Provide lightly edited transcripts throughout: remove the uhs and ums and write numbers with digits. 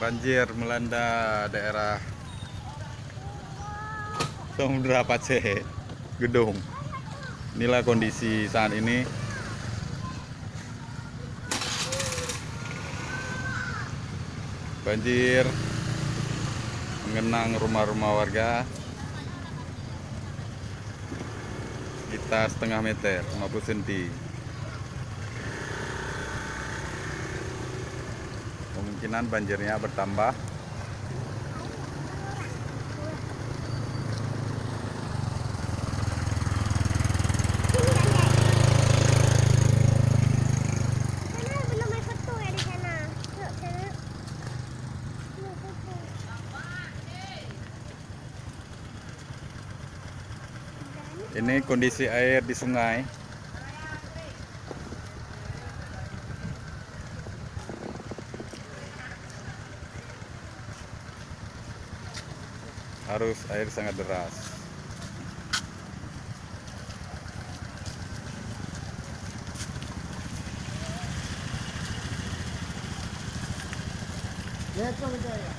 Banjir melanda daerah Samudra Pace, Gedung. Inilah kondisi saat ini. Banjir mengenang rumah-rumah warga sekitar setengah meter, 50 cm. Kemungkinan banjirnya bertambah. Ini kondisi air di sungai. Arus air sangat deras. Ya, coba saya.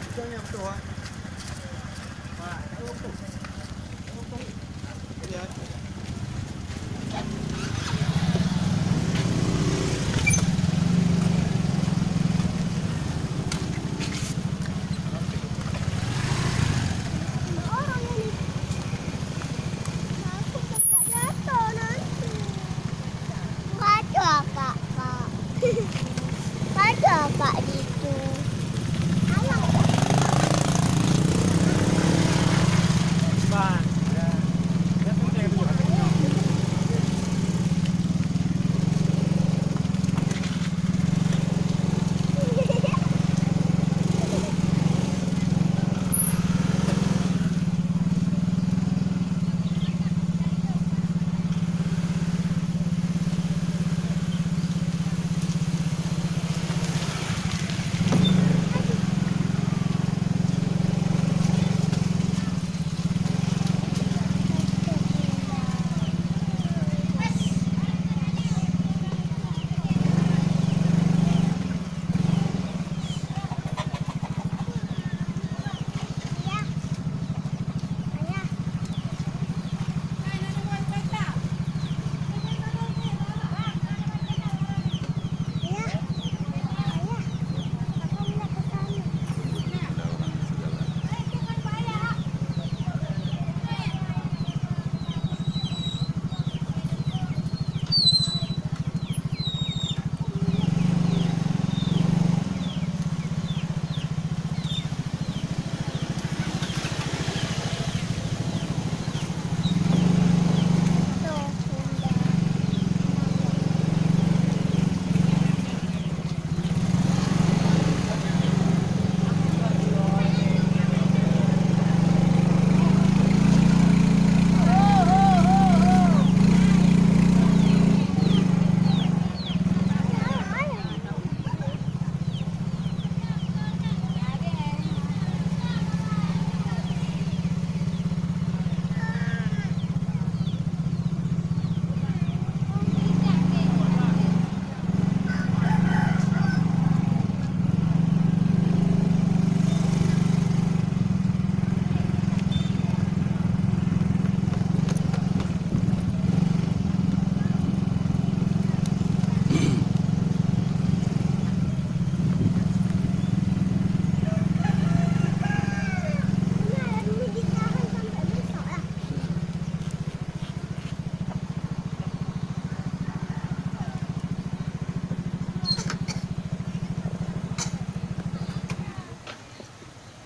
Itu yang tua. Pak, tutup. Tutup. Lihat. Ada Kak di situ. Pak. Ya. Ya, saya dulu.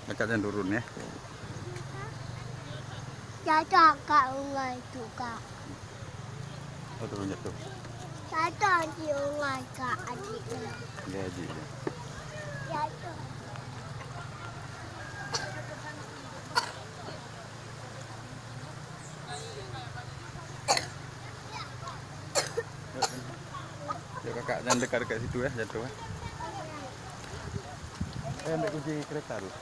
Dekatnya turun ya. Jatuh Kak Ungai itu Kak. Oh, turun jatuh. Jatuh di Ungai Kak adiknya. Ya, Ji. Jatuh. Ya, kakak jangan dekat-dekat situ ya, jatuh ya. Ambil kunci kereta tuh.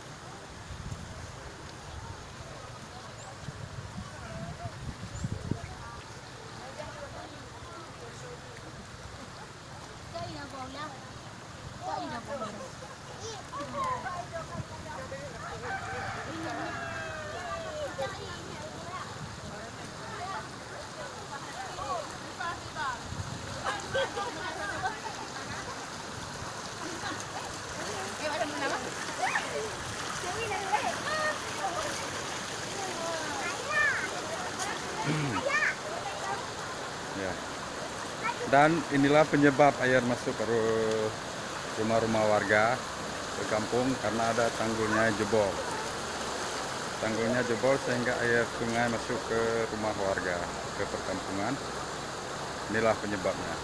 Ya. Dan inilah penyebab air masuk ke rumah-rumah warga ke kampung karena ada tanggulnya jebol. Tanggulnya jebol sehingga air sungai masuk ke rumah warga, ke perkampungan. Inilah penyebabnya.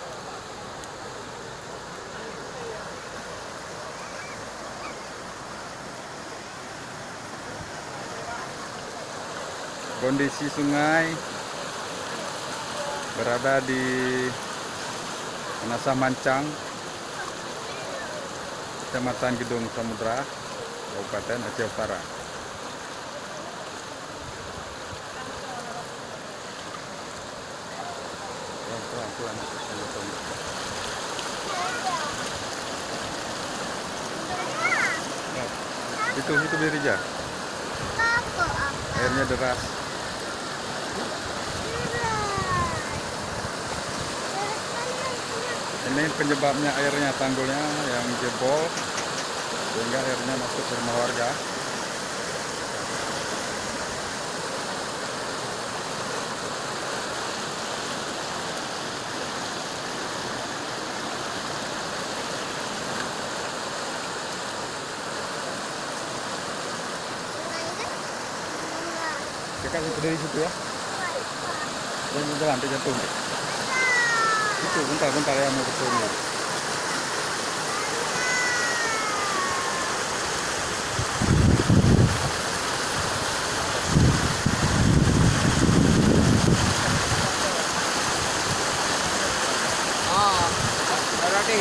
Kondisi sungai berada di Manasa Mancang, Kecamatan Gedung Samudra, Kabupaten Aceh Utara. Pelan-pelan. Itu Birija. Airnya deras. Ini penyebabnya airnya tanggulnya yang jebol sehingga airnya masuk ke rumah warga. Dekat situ, dari situ ya. Jangan jalan, sampai jatuh. Itu bentar ya mau ke sini. Berarti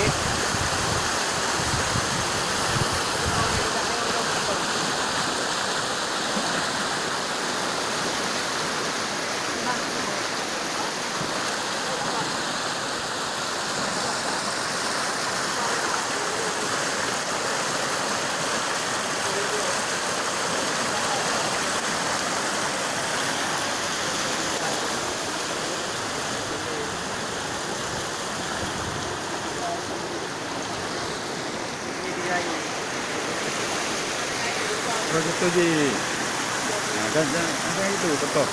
Terus itu Ji. Nah, kan itu betul.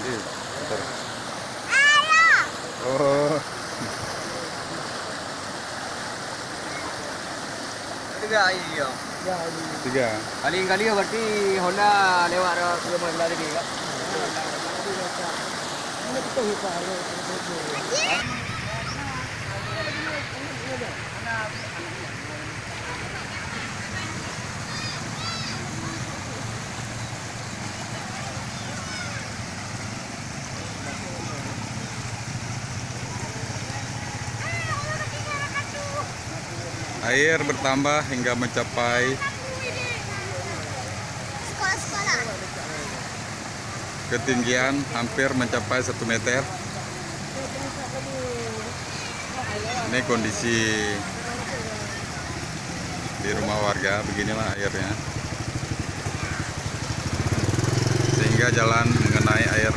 Ji, betul. Oh, tiga iya. tiga. Kali-kali berarti Honda lewat ke mana lagi Kak? Air bertambah hingga mencapai Sekolah-sekolah. ketinggian hampir mencapai 1 meter. Ini kondisi di rumah warga, beginilah airnya. Sehingga jalan mengenai air.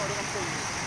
kampung.